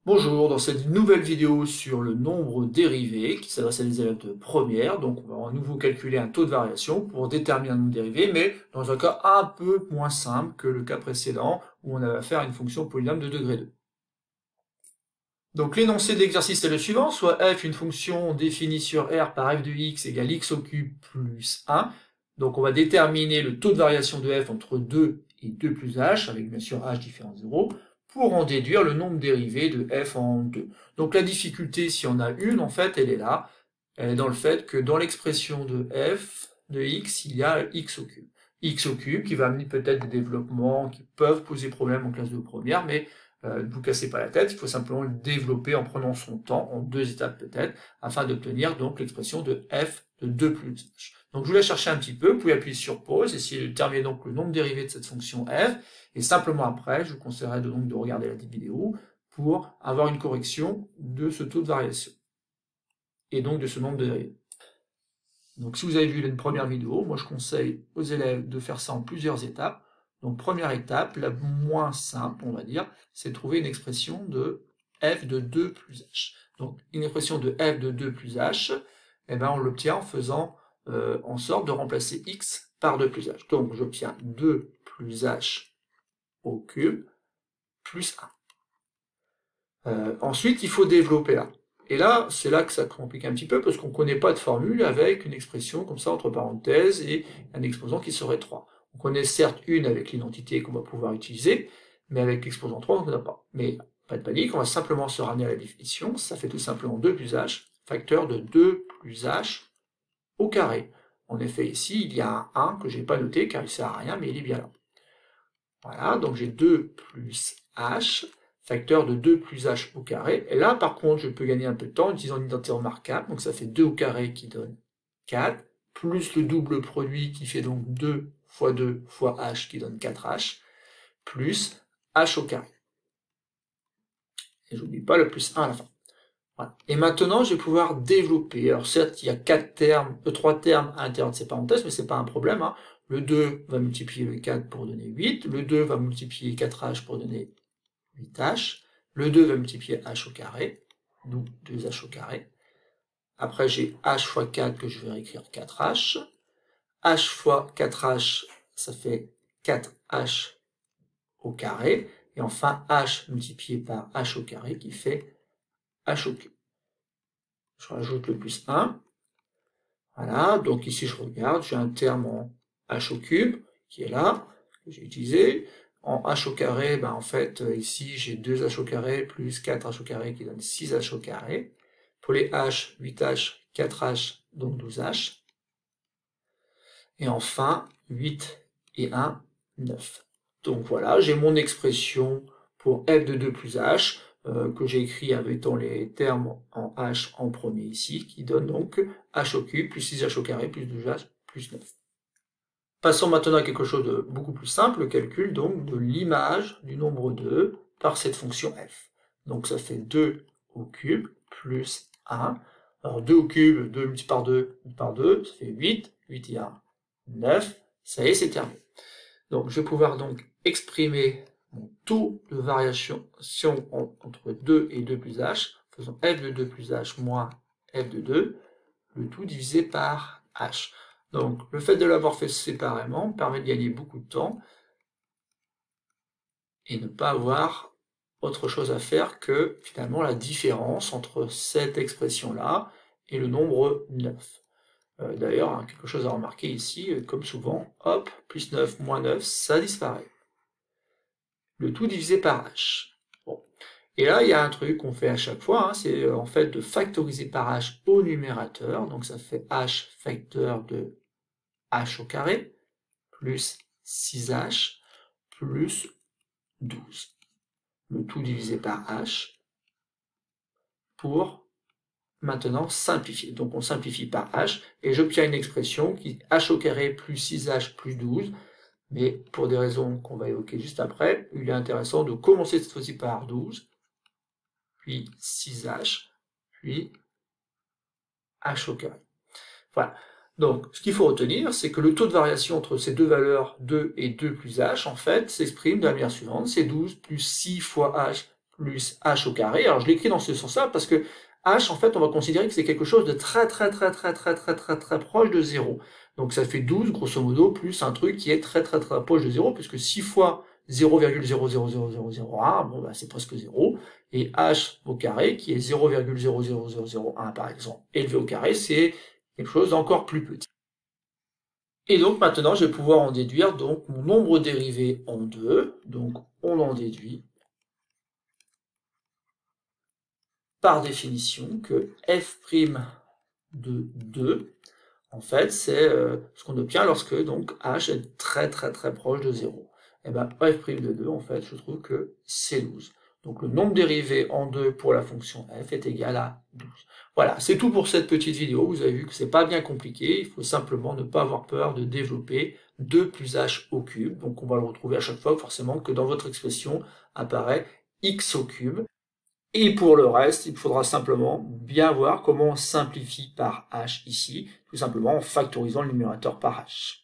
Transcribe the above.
Bonjour, dans cette nouvelle vidéo sur le nombre dérivé qui s'adresse à des élèves de première, donc on va à nouveau calculer un taux de variation pour déterminer un nombre dérivé, mais dans un cas un peu moins simple que le cas précédent où on avait affaire à une fonction polynôme de degré 2. Donc l'énoncé de l'exercice est le suivant, soit f, une fonction définie sur R par f de x égale x au cube plus 1. Donc on va déterminer le taux de variation de f entre 2 et 2 plus h, avec bien sûr h différent de 0, pour en déduire le nombre dérivé de f en 2. Donc la difficulté, si on a une, en fait, elle est là. Elle est dans le fait que dans l'expression de f de x, il y a x au cube. X au cube qui va amener peut-être des développements qui peuvent poser problème en classe de première, mais ne vous cassez pas la tête, il faut simplement le développer en prenant son temps, en deux étapes peut-être, afin d'obtenir donc l'expression de f de 2 plus h. Donc je vous laisse chercher un petit peu, vous pouvez appuyer sur pause, essayer de déterminer donc le nombre dérivé de cette fonction f, et simplement après, je vous conseillerais donc de regarder la vidéo pour avoir une correction de ce taux de variation, et donc de ce nombre de dérivés. Donc si vous avez vu une première vidéo, moi je conseille aux élèves de faire ça en plusieurs étapes. Donc première étape, la moins simple, on va dire, c'est de trouver une expression de f de 2 plus h. Donc une expression de f de 2 plus h, eh ben, on l'obtient en faisant en sorte de remplacer x par 2 plus h. Donc j'obtiens 2 plus h au cube plus 1. Ensuite, il faut développer là. Et là, c'est là que ça complique un petit peu, parce qu'on ne connaît pas de formule avec une expression comme ça, entre parenthèses, et un exposant qui serait 3. On connaît certes une avec l'identité qu'on va pouvoir utiliser, mais avec l'exposant 3, on ne connaît pas. Mais pas de panique, on va simplement se ramener à la définition, ça fait tout simplement 2 plus h, facteur de 2 plus h au carré. En effet, ici, il y a un 1 que je n'ai pas noté, car il ne sert à rien, mais il est bien là. Voilà, donc j'ai 2 plus h, facteur de 2 plus h au carré. Et là, par contre, je peux gagner un peu de temps en utilisant une identité remarquable. Donc ça fait 2 au carré qui donne 4, plus le double produit qui fait donc 2 fois 2 fois h qui donne 4h, plus h au carré. Et j'oublie pas le plus 1 à la fin. Voilà. Et maintenant, je vais pouvoir développer. Alors certes, il y a 3 termes à l'intérieur de ces parenthèses, mais c'est pas un problème. Hein. Le 2 va multiplier le 4 pour donner 8. Le 2 va multiplier 4h pour donner 8h. Le 2 va multiplier h au carré, donc 2h au carré. Après, j'ai h fois 4 que je vais réécrire 4h. h fois 4h, ça fait 4h au carré. Et enfin, h multiplié par h au carré qui fait h au cube. Je rajoute le plus 1. Voilà, donc ici je regarde, j'ai un terme en h au cube qui est là, que j'ai utilisé. En h au carré, ben en fait, ici j'ai 2h au carré plus 4h au carré qui donne 6h au carré. Pour les h, 8h, 4h, donc 12h. Et enfin, 8 et 1, 9. Donc voilà, j'ai mon expression pour f de 2 plus h, que j'ai écrit avec les termes en h en premier ici, qui donne donc h au cube plus 6h au carré plus 12h plus 9. Passons maintenant à quelque chose de beaucoup plus simple, le calcul donc de l'image du nombre 2 par cette fonction f. Donc ça fait 2 au cube plus 1. Alors 2 au cube, 2 multiplié par 2, ça fait 8, 8 et 1, 9. Ça y est, c'est terminé. Donc je vais pouvoir donc exprimer mon taux de variation entre 2 et 2 plus h, faisant f de 2 plus h moins f de 2, le tout divisé par h. Donc le fait de l'avoir fait séparément permet de gagner beaucoup de temps et ne pas avoir autre chose à faire que finalement la différence entre cette expression-là et le nombre 9. D'ailleurs, hein, quelque chose à remarquer ici, comme souvent, hop, plus 9, moins 9, ça disparaît. Le tout divisé par h. Bon. Et là, il y a un truc qu'on fait à chaque fois, hein, c'est en fait de factoriser par h au numérateur, donc ça fait h facteur de h au carré, plus 6h, plus 12. Le tout divisé par h, pour maintenant simplifier. Donc on simplifie par h, et j'obtiens une expression qui est h au carré plus 6h plus 12, mais pour des raisons qu'on va évoquer juste après, il est intéressant de commencer cette fois-ci par 12, puis 6h, puis h au carré. Voilà. Donc, ce qu'il faut retenir, c'est que le taux de variation entre ces deux valeurs 2 et 2 plus h, en fait, s'exprime de la manière suivante. C'est 12 plus 6 fois h plus h au carré. Alors je l'écris dans ce sens-là parce que h, en fait, on va considérer que c'est quelque chose de très proche de 0. Donc ça fait 12, grosso modo, plus un truc qui est très proche de 0, puisque 6 fois 0,000001, bon, bah, c'est presque 0. Et h au carré, qui est 0,00001, par exemple, élevé au carré, c'est quelque chose d'encore plus petit. Et donc maintenant, je vais pouvoir en déduire donc mon nombre dérivé en 2. Donc on en déduit par définition que f' de 2, en fait, c'est ce qu'on obtient lorsque donc h est très proche de 0. Et bien f' de 2, en fait, je trouve que c'est 12. Donc le nombre dérivé en 2 pour la fonction f est égal à 12. Voilà, c'est tout pour cette petite vidéo. Vous avez vu que c'est pas bien compliqué. Il faut simplement ne pas avoir peur de développer 2 plus h au cube. Donc on va le retrouver à chaque fois, forcément, que dans votre expression apparaît x au cube. Et pour le reste, il faudra simplement bien voir comment on simplifie par h ici, tout simplement en factorisant le numérateur par h.